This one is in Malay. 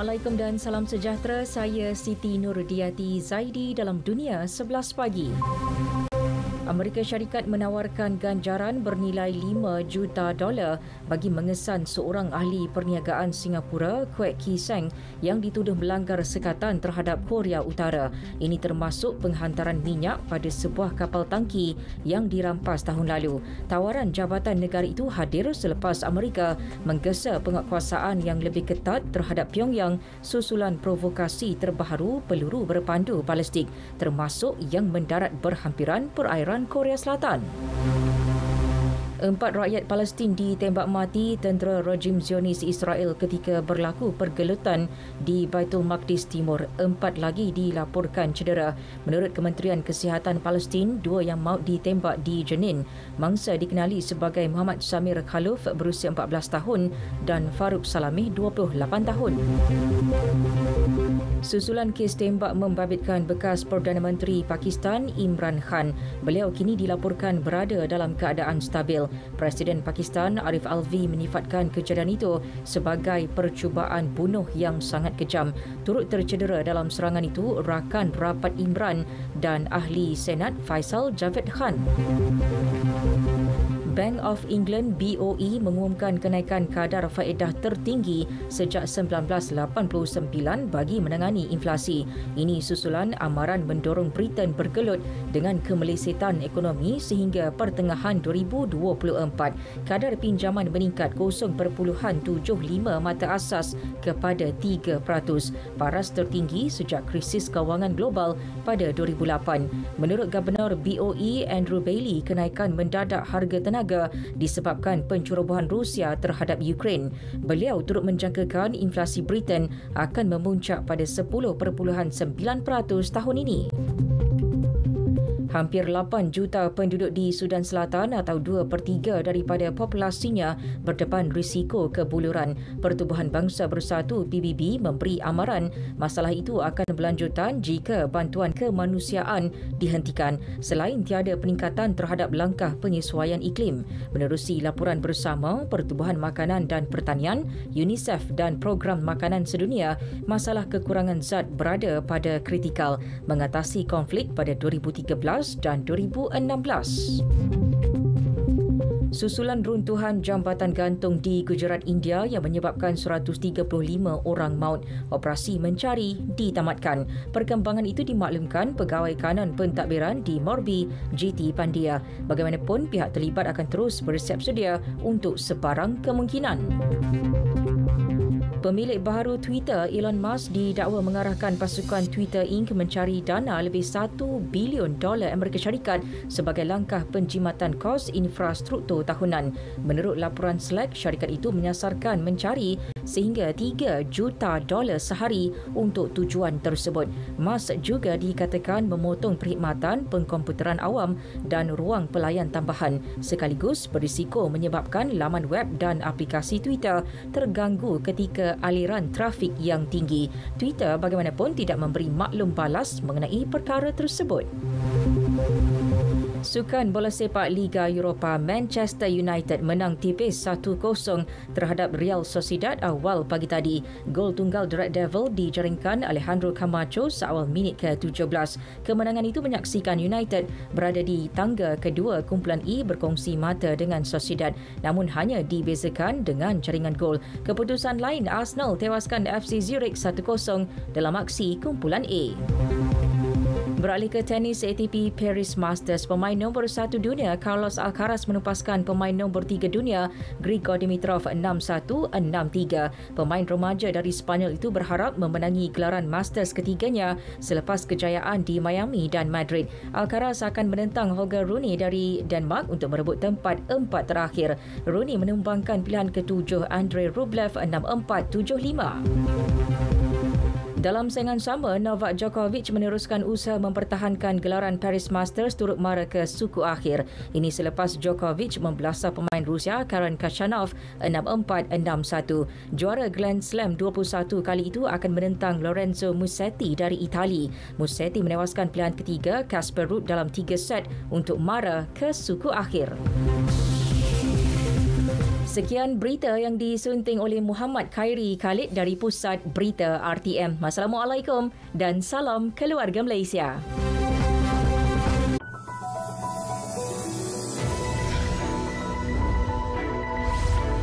Assalamualaikum dan salam sejahtera. Saya Siti Nurdiati Zaidi dalam Dunia 11 Pagi. Amerika Syarikat menawarkan ganjaran bernilai $5 juta bagi mengesan seorang ahli perniagaan Singapura, Kwek Kee Seng, yang dituduh melanggar sekatan terhadap Korea Utara. Ini termasuk penghantaran minyak pada sebuah kapal tangki yang dirampas tahun lalu. Tawaran jabatan negara itu hadir selepas Amerika menggesa penguatkuasaan yang lebih ketat terhadap Pyongyang susulan provokasi terbaru peluru berpandu balistik, termasuk yang mendarat berhampiran perairan Korea Selatan. 4 rakyat Palestin ditembak mati tentera rejim Zionis Israel ketika berlaku pergelutan di Baitul Maqdis Timur. 4 lagi dilaporkan cedera. Menurut Kementerian Kesihatan Palestin, 2 yang maut ditembak di Jenin. Mangsa dikenali sebagai Muhammad Samir Khaluf berusia 14 tahun dan Farouk Salameh 28 tahun. Susulan kes tembak membabitkan bekas Perdana Menteri Pakistan Imran Khan. Beliau kini dilaporkan berada dalam keadaan stabil. Presiden Pakistan Arif Alvi menyifatkan kejadian itu sebagai percubaan bunuh yang sangat kejam. Turut tercedera dalam serangan itu rakan rapat Imran dan ahli Senat Faisal Javed Khan. Bank of England BOE mengumumkan kenaikan kadar faedah tertinggi sejak 1989 bagi menangani inflasi. Ini susulan amaran mendorong Britain bergelut dengan kemelesetan ekonomi sehingga pertengahan 2024. Kadar pinjaman meningkat 0.75 mata asas kepada 3%, paras tertinggi sejak krisis kewangan global pada 2008. Menurut Gubernur BOE Andrew Bailey, kenaikan mendadak harga tenaga disebabkan pencerobohan Rusia terhadap Ukraine. Beliau turut menjangkakan inflasi Britain akan memuncak pada 10.9% tahun ini. Hampir 8 juta penduduk di Sudan Selatan atau 2/3 daripada populasinya berdepan risiko kebuluran. Pertubuhan Bangsa Bersatu PBB memberi amaran masalah itu akan berlanjutan jika bantuan kemanusiaan dihentikan selain tiada peningkatan terhadap langkah penyesuaian iklim. Menerusi laporan bersama Pertubuhan Makanan dan Pertanian, UNICEF dan Program Makanan Sedunia, masalah kekurangan zat berada pada kritikal mengatasi konflik pada 2013 dan 2016. Susulan runtuhan jambatan gantung di Gujarat, India yang menyebabkan 135 orang maut, operasi mencari ditamatkan. Perkembangan itu dimaklumkan Pegawai Kanan Pentadbiran di Morbi, GT Pandya. Bagaimanapun, pihak terlibat akan terus bersiap sedia untuk sebarang kemungkinan. Pemilik baharu Twitter, Elon Musk, didakwa mengarahkan pasukan Twitter Inc. mencari dana lebih $1 bilion Amerika Syarikat sebagai langkah penjimatan kos infrastruktur tahunan. Menurut laporan Slack, syarikat itu menyasarkan mencari sehingga $3 juta sehari untuk tujuan tersebut. Musk juga dikatakan memotong perkhidmatan pengkomputeran awam dan ruang pelayan tambahan, sekaligus berisiko menyebabkan laman web dan aplikasi Twitter terganggu ketika aliran trafik yang tinggi. Twitter bagaimanapun tidak memberi maklum balas mengenai perkara tersebut. Sukan bola sepak Liga Eropah, Manchester United menang tipis 1-0 terhadap Real Sociedad awal pagi tadi. Gol tunggal The Red Devil dijaringkan Alejandro Camacho seawal minit ke-17. Kemenangan itu menyaksikan United berada di tangga kedua kumpulan E berkongsi mata dengan Sociedad, namun hanya dibezakan dengan jaringan gol. Keputusan lain, Arsenal tewaskan FC Zurich 1-0 dalam aksi kumpulan A. Beralih ke tenis ATP Paris Masters, pemain nombor 1 dunia Carlos Alcaraz menupaskan pemain nombor 3 dunia Grigor Dimitrov 6-1, 6-3. Pemain remaja dari Spanyol itu berharap memenangi gelaran Masters ketiganya selepas kejayaan di Miami dan Madrid. Alcaraz akan menentang Holger Rune dari Denmark untuk merebut tempat 4 terakhir. Rune menumbangkan pilihan ke-7 Andrei Rublev 6-4, 7-5. Dalam saingan sama, Novak Djokovic meneruskan usaha mempertahankan gelaran Paris Masters turut mara ke suku akhir. Ini selepas Djokovic membelasah pemain Rusia Karen Khachanov 6-4, 6-1. Juara Grand Slam 21 kali itu akan menentang Lorenzo Musetti dari Itali. Musetti menewaskan pilihan ketiga Casper Ruud dalam 3 set untuk mara ke suku akhir. Sekian berita yang disunting oleh Muhammad Khairi Khalid dari Pusat Berita RTM. Assalamualaikum dan salam keluarga Malaysia.